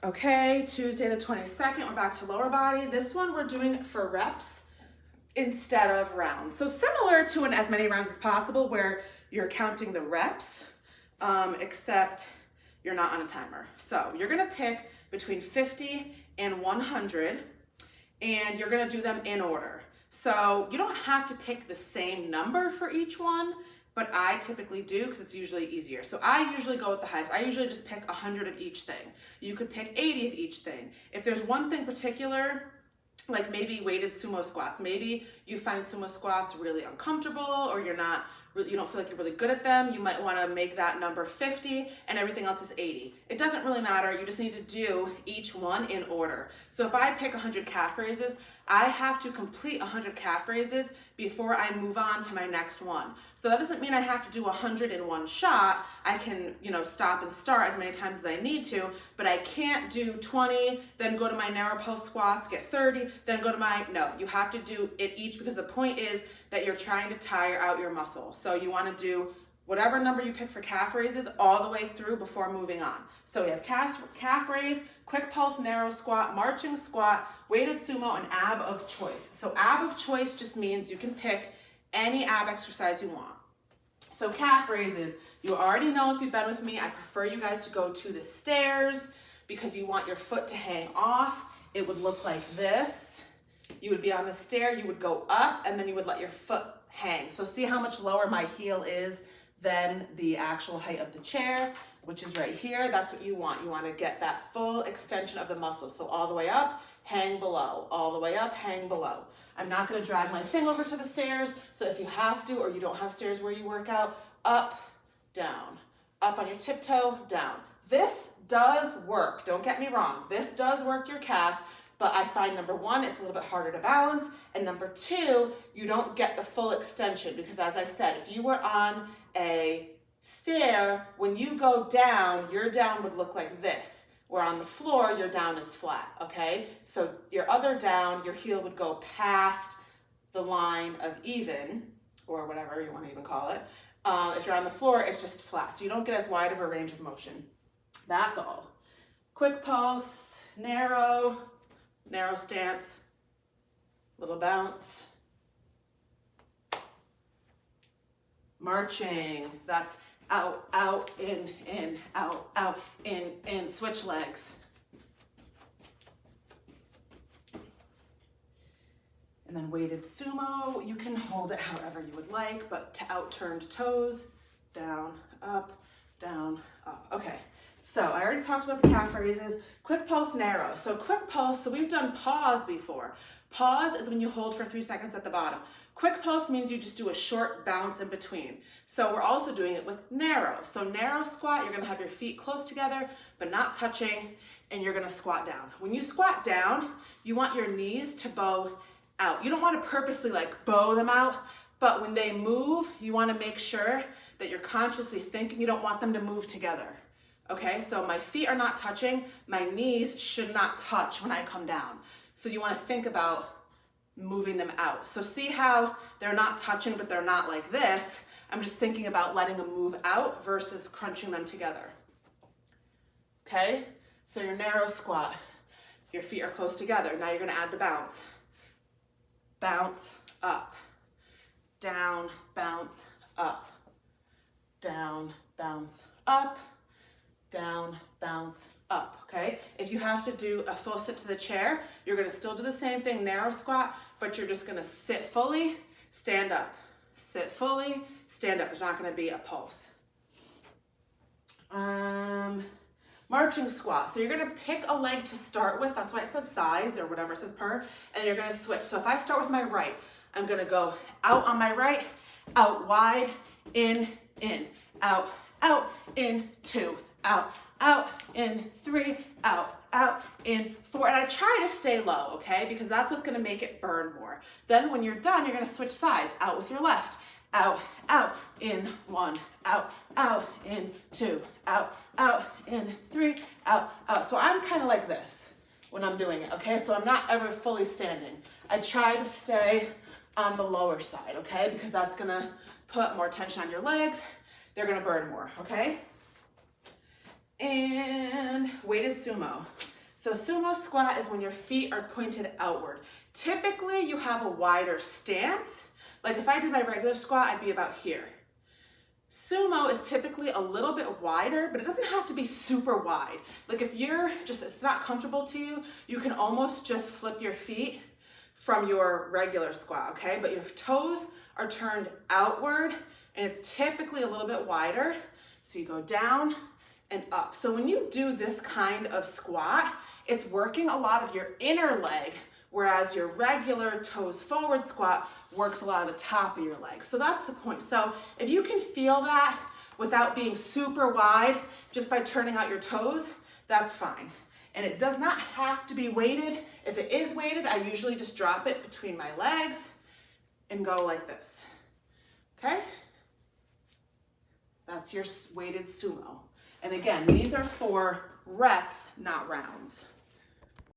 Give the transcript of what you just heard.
Okay, Tuesday the 22nd, we're back to lower body. This one we're doing for reps instead of rounds. So similar to an as many rounds as possible where you're counting the reps, except you're not on a timer. So you're gonna pick between 50 and 100 and you're gonna do them in order. So you don't have to pick the same number for each one, but I typically do because it's usually easier. So I usually go with the highest. I usually just pick 100 of each thing. You could pick 80 of each thing. If there's one thing particular, like maybe weighted sumo squats, maybe you find sumo squats really uncomfortable or you don't feel like you're really good at them, you might want to make that number 50 and everything else is 80. It doesn't really matter, you just need to do each one in order. So if I pick 100 calf raises, I have to complete 100 calf raises before I move on to my next one. So that doesn't mean I have to do 100 in one shot. I can, stop and start as many times as I need to, but I can't do 20, then go to my narrow post squats, get 30, then go to no, you have to do it each because the point is that you're trying to tire out your muscle. So you want to do whatever number you pick for calf raises all the way through before moving on. So we have calf raise, quick pulse narrow squat, marching squat, weighted sumo, and ab of choice. So ab of choice just means you can pick any ab exercise you want. So calf raises, you already know if you've been with me, I prefer you guys to go to the stairs because you want your foot to hang off. It would look like this. You would be on the stair, you would go up, and then you would let your foot hang. So see how much lower my heel is than the actual height of the chair, which is right here. That's what you want. You want to get that full extension of the muscle. So all the way up, hang below. All the way up, hang below. I'm not going to drag my thing over to the stairs. So if you have to, or you don't have stairs where you work out, up, down, up on your tiptoe, down. This does work. Don't get me wrong. This does work your calf. But I find number one, it's a little bit harder to balance. And number two, you don't get the full extension because as I said, if you were on a stair, when you go down, your down would look like this. Where on the floor, your down is flat, okay? So your other down, your heel would go past the line of even, or whatever you want to even call it. If you're on the floor, it's just flat. So you don't get as wide of a range of motion. That's all. Quick pulse, narrow stance, little bounce. Marching, that's out, out, in, out, in, switch legs. And then weighted sumo, you can hold it however you would like, but to out-turned toes, down, up, okay. So I already talked about the calf raises. Quick pulse narrow. So quick pulse, so we've done pause before. Pause is when you hold for 3 seconds at the bottom. Quick pulse means you just do a short bounce in between. So we're also doing it with narrow. So narrow squat, you're gonna have your feet close together, but not touching, and you're gonna squat down. When you squat down, you want your knees to bow out. You don't wanna purposely bow them out, but when they move, you wanna make sure that you're consciously thinking you don't want them to move together. Okay, so my feet are not touching, my knees should not touch when I come down. So you wanna think about moving them out. So see how they're not touching, but they're not like this. I'm just thinking about letting them move out versus crunching them together. Okay, so your narrow squat, your feet are close together. Now you're gonna add the bounce. Bounce up, down, bounce up, down, bounce up, down, bounce up, okay? If you have to do a full sit to the chair, you're gonna still do the same thing, narrow squat, but you're just gonna sit fully, stand up. Sit fully, stand up. There's not gonna be a pulse. Marching squat. So you're gonna pick a leg to start with, that's why it says sides or whatever it says per, and you're gonna switch. So if I start with my right, I'm gonna go out on my right, out wide, in, out, in, 2, out, in, 3, out, in, 4. And I try to stay low, okay? Because that's what's gonna make it burn more. Then when you're done, you're gonna switch sides, out with your left, out, in, 1, out, in, 2, out, in, 3, out. So I'm kind of like this when I'm doing it, okay? So I'm not ever fully standing. I try to stay on the lower side, okay? Because that's gonna put more tension on your legs. They're gonna burn more, okay? And weighted sumo. So sumo squat is when your feet are pointed outward. Typically you have a wider stance. Like if I did my regular squat, I'd be about here. Sumo is typically a little bit wider, but it doesn't have to be super wide. Like if it's not comfortable to you, you can almost just flip your feet from your regular squat, okay? But your toes are turned outward and it's typically a little bit wider. So you go down and up. So when you do this kind of squat, it's working a lot of your inner leg, whereas your regular toes forward squat works a lot of the top of your leg. So that's the point. So if you can feel that without being super wide, just by turning out your toes, that's fine. And it does not have to be weighted. If it is weighted, I usually just drop it between my legs and go like this, okay? That's your weighted sumo. And again, these are for reps, not rounds.